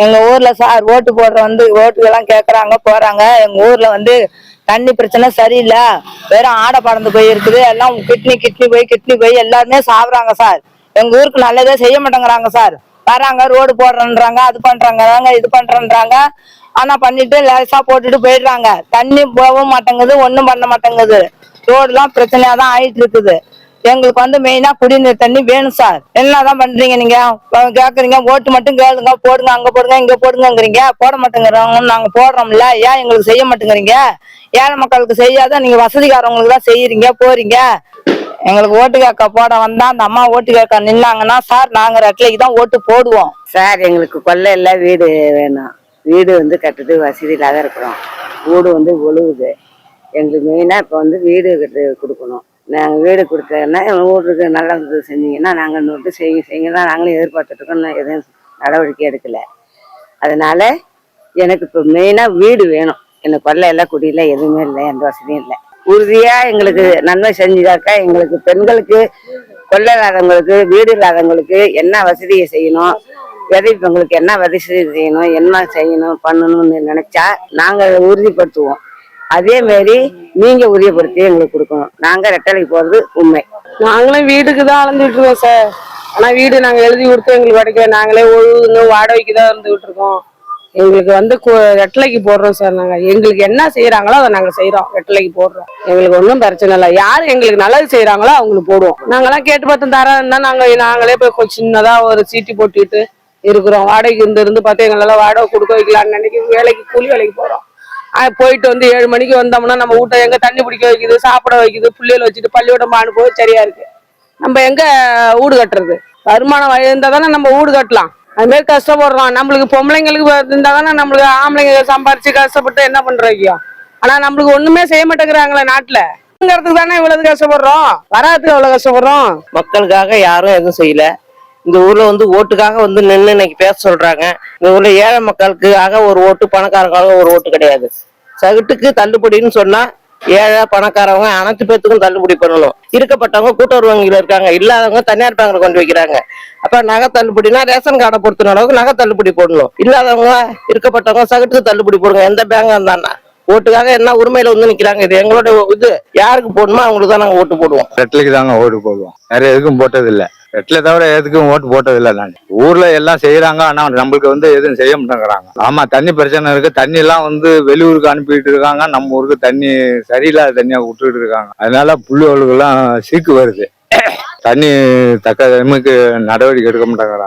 எங்க ஊர்ல சார் ஓட்டு போடுற ஓட்டு எல்லாம் கேக்குறாங்க போறாங்க. எங்க ஊர்ல தண்ணி பிரச்சனை சரியில்லை. வெறும் ஆடை பறந்து போய் இருக்குது. எல்லாம் கிட்னி போய் எல்லாருமே சாப்பிடுறாங்க சார். எங்க ஊருக்கு நல்லதே செய்ய மாட்டேங்கிறாங்க சார். வராங்க ரோடு போடுறேன்றாங்க, அது பண்றாங்க, இது பண்றேன்றாங்க. ஆனா பண்ணிட்டு லேசா போட்டுட்டு போயிடுறாங்க. தண்ணி போகவும் மாட்டேங்குது, ஒண்ணும் பண்ண மாட்டேங்குது. ரோடு எல்லாம் பிரச்சனையா தான் ஆயிட்டு இருக்குது. எங்களுக்கு மெயினா குடிநீர் தண்ணி வேணும் சார். என்னதான் பண்றீங்க நீங்க? கேக்குறீங்க ஓட்டு மட்டும் கேளுங்க, போடுங்க, அங்க போடுங்க, இங்க போடுங்கிறீங்க. போட மாட்டேங்கிறோம். நாங்க போடுறோம்ல, ஏன் எங்களுக்கு செய்ய மாட்டேங்கிறீங்க? ஏழை மக்களுக்கு செய்யாத நீங்க வசதிக்காரவங்களுக்கு தான் செய்யறீங்க போறீங்க. எங்களுக்கு ஓட்டு கேட்க போட வந்தா அந்த அம்மா ஓட்டு கேட்க நின்னாங்கன்னா சார் நாங்க ரெட்லைக்கு தான் ஓட்டு போடுவோம் சார். எங்களுக்கு கொல்லை எல்லாம் வீடு வேணும். வீடு கட்டுறது வசதி இல்லாத இருக்கிறோம். வீடு ஒழுகுது. எங்களுக்கு மெயினா இப்ப வீடு கட்டு கொடுக்கணும். நாங்க வீடு கொடுத்தோன்னா வீட்டுக்கு நல்லா செஞ்சீங்கன்னா நாங்க இன்னொரு செய்யுங்கன்னா நாங்களும் எதிர்பார்த்துட்டு இருக்கோம். எதுவும் நடவடிக்கை எடுக்கல. அதனால எனக்கு இப்ப மெயினா வீடு வேணும். எனக்கு கொல்லை எல்லாம் குடியில எதுவுமே இல்லை, எந்த வசதியும் இல்லை. உறுதியா எங்களுக்கு நன்மை செஞ்சுதாக்கா எங்களுக்கு பெண்களுக்கு, கொல்லை இல்லாதவங்களுக்கு, வீடு இல்லாதவங்களுக்கு என்ன வசதியை செய்யணும், விதைப்பவங்களுக்கு என்ன வசதி செய்யணும், என்ன செய்யணும் பண்ணணும்னு நினைச்சா நாங்க உறுதிப்படுத்துவோம். அதே மாதிரி நீங்க உறுதிப்படுத்தி எங்களுக்கு கொடுக்கணும். நாங்க ரெட்டலைக்கு போறது உண்மை. நாங்களும் வீட்டுக்கு தான் அலைஞ்சிட்டு இருக்கோம் சார். ஆனா வீடு நாங்க எழுதி கொடுத்து எங்களுக்கு கிடைக்கல. நாங்களே ஒழுங்கு வாடகைக்கு தான் இருந்துகிட்டு இருக்கோம். எங்களுக்கு ரெட்டலைக்கு போடுறோம் சார். நாங்க எங்களுக்கு என்ன செய்யறாங்களோ அதை நாங்க செய்யறோம். ரெட்டலைக்கு போடுறோம். எங்களுக்கு ஒன்றும் பிரச்சனை இல்லை. யாரு எங்களுக்கு நல்லது செய்யறாங்களோ அவங்களுக்கு போடுவோம். நாங்கெல்லாம் கேட்டு பார்த்து தரேன்னா நாங்களே போய் சின்னதா ஒரு சீட்டு போட்டுக்கிட்டு இருக்கிறோம். வாடகைக்கு இருந்து பார்த்து எங்களால வாடகை கொடுக்க வைக்கலான்னு நினைக்க வேலைக்கு கூலி வேலைக்கு போறோம். போயிட்டு 7 மணிக்கு வந்தோம்னா நம்ம வீட்டை எங்க தண்ணி பிடிக்க வைக்குது, சாப்பிட வைக்குது, பிள்ளைகளை வச்சுட்டு பள்ளியோடம் அனுப்பவே சரியா இருக்கு. நம்ம எங்க வீடு கட்டுறது? வருமானம் இருந்தா தானே நம்ம வீடு கட்டலாம். அது மாதிரி கஷ்டப்படுறோம். நம்மளுக்கு பொம்பளைங்களுக்கு இருந்தா தானே நம்மளுக்கு ஆம்பளைங்க சம்பாரிச்சு கஷ்டப்பட்டு என்ன பண்றோம். ஆனா நம்மளுக்கு ஒண்ணுமே செய்ய மாட்டேங்கிறாங்களே நாட்டுல. தானே இவ்வளவு கஷ்டப்படுறோம், வராதுக்கு அவ்வளவு கஷ்டப்படுறோம். மக்களுக்காக யாரும் எதுவும் செய்யல. இந்த ஊர்ல ஓட்டுக்காக நின்று இன்னைக்கு பேச சொல்றாங்க. இந்த ஊர்ல ஏழை மக்களுக்காக ஒரு ஓட்டு, பணக்காரங்களுக்காக ஒரு ஓட்டு கிடையாது. சகுட்டுக்கு தள்ளுபடின்னு சொன்னா ஏழை பணக்காரவங்க அனைத்து பேத்துக்கும் தள்ளுபடி பண்ணணும். இருக்கப்பட்டவங்க கூட்டுறவு வங்கியில இருக்காங்க, இல்லாதவங்க தனியார் பேங்க்ல கொண்டு வைக்கிறாங்க. அப்ப நகை தள்ளுபடினா ரேஷன் கார்டை பொறுத்த அளவுக்கு நகை தள்ளுபடி போடணும். இல்லாதவங்க இருக்கப்பட்டவங்க சகுட்டுக்கு தள்ளுபடி போடுங்க. எந்த பேங்கா இருந்தானா ஓட்டுக்காக என்ன உரிமையில நிக்கிறாங்க. இது எங்களோட இது. யாருக்கு போடணுமோ அவங்களுக்கு தான் நாங்க ஓட்டு போடுவோம். ரெட்லைக்கு தாங்க ஓட்டு போடுவோம். வேற எதுக்கும் போட்டது இல்லை. ரெட்ல தவிர எதுக்கும் ஓட்டு போட்டது இல்லை. நான் ஊர்ல எல்லாம் செய்யறாங்க, ஆனா நம்மளுக்கு எதுவும் செய்ய மாட்டேங்கிறாங்க. ஆமா, தண்ணி பிரச்சனை இருக்கு. தண்ணி எல்லாம் வெளியூருக்கு அனுப்பிட்டு இருக்காங்க. நம்ம ஊருக்கு தண்ணி சரியில்லாத தண்ணியா விட்டுட்டு இருக்காங்க. அதனால புள்ளிகளுக்கு எல்லாம் சீக்கு வருது. தண்ணி தக்க டைமுக்கு நடவடிக்கை எடுக்க மாட்டேங்கிறாங்க.